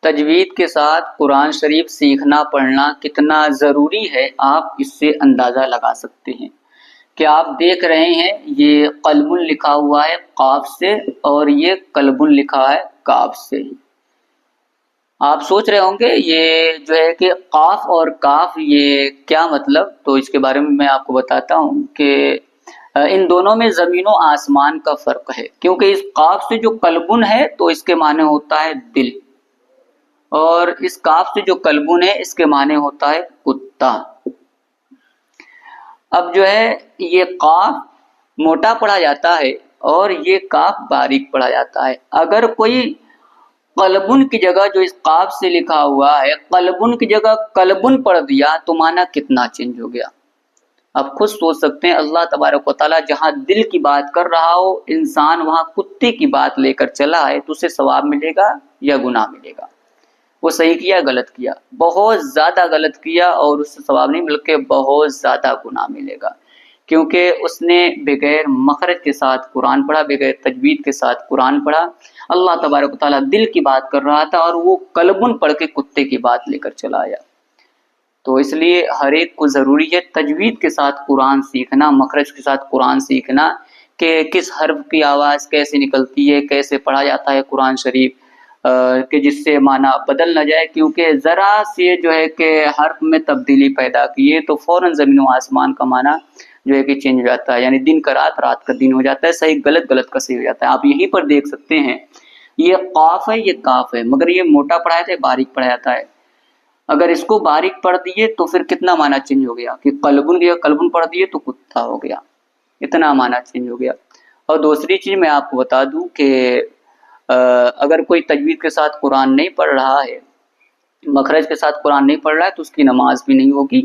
تجوید کے ساتھ قرآن شریف سیکھنا پڑھنا کتنا ضروری ہے آپ اس سے اندازہ لگا سکتے ہیں کہ آپ دیکھ رہے ہیں یہ قلب لکھا ہوا ہے قاف سے اور یہ قلب لکھا ہے کاف سے۔ آپ سوچ رہے ہوں گے یہ جو ہے کہ قاف اور کاف یہ کیا مطلب، تو اس کے بارے میں آپ کو بتاتا ہوں کہ ان دونوں میں زمین و آسمان کا فرق ہے، کیونکہ اس قاف سے جو قلبن ہے تو اس کے معنی ہوتا ہے دل، اور اس کاف سے جو قلبن ہے اس کے معنی ہوتا ہے کتا۔ اب جو ہے یہ قاف موٹا پڑھا جاتا ہے اور یہ کاف باریک پڑھا جاتا ہے۔ اگر کوئی قلبن کی جگہ جو اس قاف سے لکھا ہوا ہے قلبن کی جگہ قلبن پڑھ دیا تو معنی کتنا چینج ہو گیا۔ آپ خود سوچ سکتے ہیں، اللہ تبارک و تعالیٰ جہاں دل کی بات کر رہا ہو، انسان وہاں کتے کی بات لے کر چلا ہے تو اسے ثواب ملے گا یا گناہ ملے گا؟ وہ صحیح کیا غلط کیا؟ بہت زیادہ غلط کیا، اور اس سے ثواب نہیں بلکہ بہت زیادہ گناہ ملے گا، کیونکہ اس نے بغیر مخرج کے ساتھ قرآن پڑھا، بغیر تجوید کے ساتھ قرآن پڑھا۔ اللہ تبارک و تعالیٰ دل کی بات کر رہا تھا اور وہ قلبن پڑھ کے کتے کی بات لے کر چلا آیا۔ تو اس لیے ہر ایک کو ضروری ہے تجوید کے ساتھ قرآن سیکھنا، مخرج کے ساتھ قرآن سیکھنا، کہ کس حرف کی آواز کیسے نکلتی ہے، کیسے پڑھا جاتا ہے قرآن شریف، کہ جس سے معنی بدل نہ جائے، کیونکہ ذرا سے جو ہے کہ حرف میں تبدیلی پیدا کیے تو فوراً زمین و آسمان کا معنی جو ہے کہ چینج ہو جاتا ہے، یعنی دن کا رات، رات کا دن ہو جاتا ہے، صحیح غلط، غلط کا صحیح ہو جاتا ہے۔ آپ یہیں پر دیکھ سکتے ہیں یہ قاف ہے، یہ کاف ہے، مگر یہ موٹا پڑھا جاتا ہے، باریک پڑھا جاتا ہے۔ اگر اس کو باریک پڑھ دیے تو پھر کتنا معنی چینج ہو گیا کہ قلبن گیا، قلبن پڑھ دیے تو کتا ہو گیا، اتنا معنی چینج ہو گیا۔ اور دوسری چیز میں آپ کو بتا دوں کہ اگر کوئی تجوید کے ساتھ قرآن نہیں پڑھ رہا ہے، مخرج کے ساتھ قرآن نہیں پڑھ رہا ہے، تو اس کی نماز بھی نہیں ہوگی،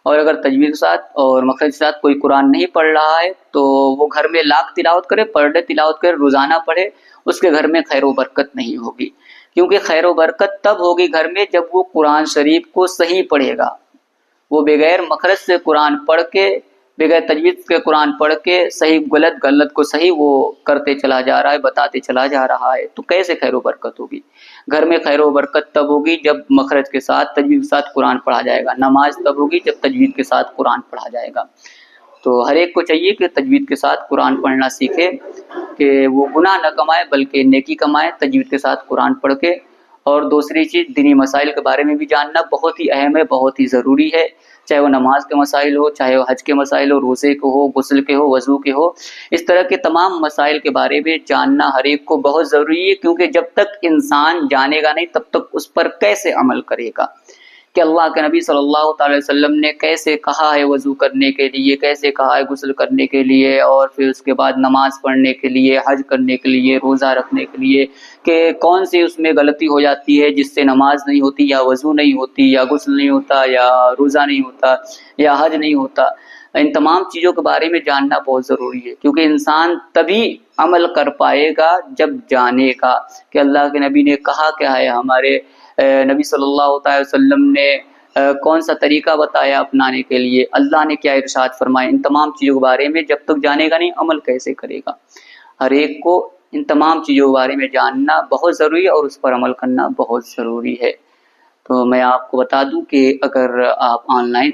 اور اگر تجوید کے ساتھ اور مخرج کے ساتھ کوئی قرآن نہیں پڑھ رہا ہے تو وہ گھر میں لاکھ تلاوت کرے، پر ڈے تلاوت کرے، روزانہ پڑھے، اس کے گھر میں خیر و برکت نہیں ہوگی، کیونکہ خیر و برکت تب ہوگی گھر میں جب وہ قرآن شریف کو صحیح پڑھے گا۔ وہ بغیر مخرج سے قرآن پڑھ کے، بغیر تجوید کے قرآن پڑھ کے صحیح غلط، غلط کو صحیح وہ کرتے چلا جا رہا ہے، بتاتے چلا جا رہا ہے، تو کیسے خیر و برکت ہوگی؟ گھر میں خیر و برکت تب ہوگی جب مخرج کے ساتھ، تجوید کے ساتھ قرآن پڑھا جائے گا، نماز تب ہوگی جب تجوید کے ساتھ قرآن پڑھا جائے گا۔ تو ہر ایک کو چاہیے کہ تجوید کے ساتھ قرآن پڑھنا سیکھے، کہ وہ گناہ نہ کمائے بلکہ نیکی کمائے تجوید کے ساتھ قرآن پڑھ کے۔ اور دوسری چیز، دینی مسائل کے بارے میں بھی جاننا بہت ہی اہم ہے، بہت ہی ضروری ہے، چاہے وہ نماز کے مسائل ہو، چاہے وہ حج کے مسائل ہو، روزے کے ہو، غسل کے ہو، وضو کے ہو، اس طرح کے تمام مسائل کے بارے میں جاننا ہر ایک کو بہت ضروری ہے، کیونکہ جب تک انسان جانے گا نہیں تب تک اس پر کیسے عمل کرے گا، کہ اللہ کے نبی صلی اللہ تعالی وسلم نے کیسے کہا ہے وضو کرنے کے لیے، کیسے کہا ہے غسل کرنے کے لیے، اور پھر اس کے بعد نماز پڑھنے کے لیے، حج کرنے کے لیے، روزہ رکھنے کے لیے، کہ کون سی اس میں غلطی ہو جاتی ہے جس سے نماز نہیں ہوتی، یا وضو نہیں ہوتی، یا غسل نہیں ہوتا، یا روزہ نہیں ہوتا، یا حج نہیں ہوتا۔ ان تمام چیزوں کے بارے میں جاننا بہت ضروری ہے، کیونکہ انسان تبھی عمل کر پائے گا جب جانے گا کہ اللہ کے نبی نے کہا کیا ہے، ہمارے نبی صلی اللہ تعالی وسلم نے کون سا طریقہ بتایا اپنانے کے لیے، اللہ نے کیا ارشاد فرمایا، ان تمام چیزوں کے بارے میں جب تک جانے گا نہیں عمل کیسے کرے گا؟ ہر ایک کو ان تمام چیزوں کے بارے میں جاننا بہت ضروری ہے اور اس پر عمل کرنا بہت ضروری ہے۔ تو میں آپ کو بتا دوں کہ اگر آپ آن لائن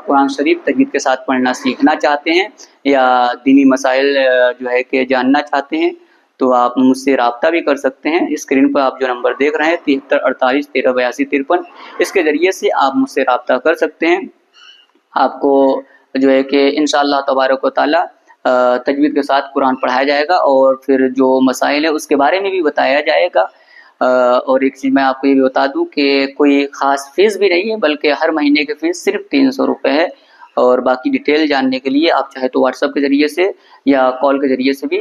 قرآن شریف تجوید کے ساتھ پڑھنا سیکھنا چاہتے ہیں، یا دینی مسائل جو ہے کہ جاننا چاہتے ہیں، تو آپ مجھ سے رابطہ بھی کر سکتے ہیں۔ اسکرین پر آپ جو نمبر دیکھ رہے ہیں 73 48 13 82 53، اس کے ذریعے سے آپ مجھ سے رابطہ کر سکتے ہیں۔ آپ کو جو ہے کہ انشاءاللہ تبارک و تعالی تجوید کے ساتھ قرآن پڑھایا جائے گا، اور پھر جو مسائل ہیں اس کے بارے میں بھی بتایا جائے گا۔ اور ایک چیز میں آپ کو یہ بھی بتا دوں کہ کوئی خاص فیس بھی نہیں ہے، بلکہ ہر مہینے کی فیس صرف 300 روپے ہے، اور باقی ڈیٹیل جاننے کے لیے آپ چاہے تو واٹس ایپ کے ذریعے سے یا کال کے ذریعے سے بھی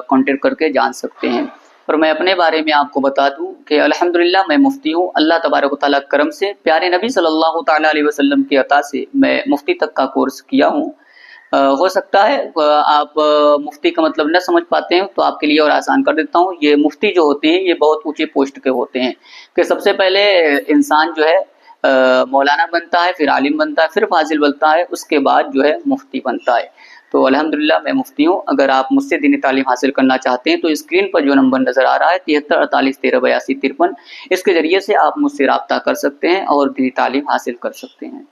کانٹیکٹ کر کے جان سکتے ہیں۔ اور میں اپنے بارے میں آپ کو بتا دوں کہ الحمدللہ میں مفتی ہوں، اللہ تبارک و تعالیٰ کرم سے، پیارے نبی صلی اللہ تعالیٰ علیہ وسلم کی عطا سے میں مفتی تک کا کورس کیا ہوں۔ ہو سکتا ہے آپ مفتی کا مطلب نہ سمجھ پاتے ہیں، تو آپ کے لیے اور آسان کر دیتا ہوں۔ یہ مفتی جو ہوتے ہیں یہ بہت اونچے پوسٹ کے ہوتے ہیں، کہ سب سے پہلے انسان جو ہے مولانا بنتا ہے، پھر عالم بنتا ہے، پھر فاضل بنتا ہے، اس کے بعد جو ہے مفتی بنتا ہے۔ تو الحمدللہ میں مفتی ہوں. اگر آپ مجھ سے دینی تعلیم حاصل کرنا چاہتے ہیں تو اسکرین پر جو نمبر نظر آ رہا ہے 73 48 13 82 53، اس کے ذریعے سے آپ مجھ سے رابطہ کر سکتے ہیں اور دینی تعلیم حاصل کر سکتے ہیں.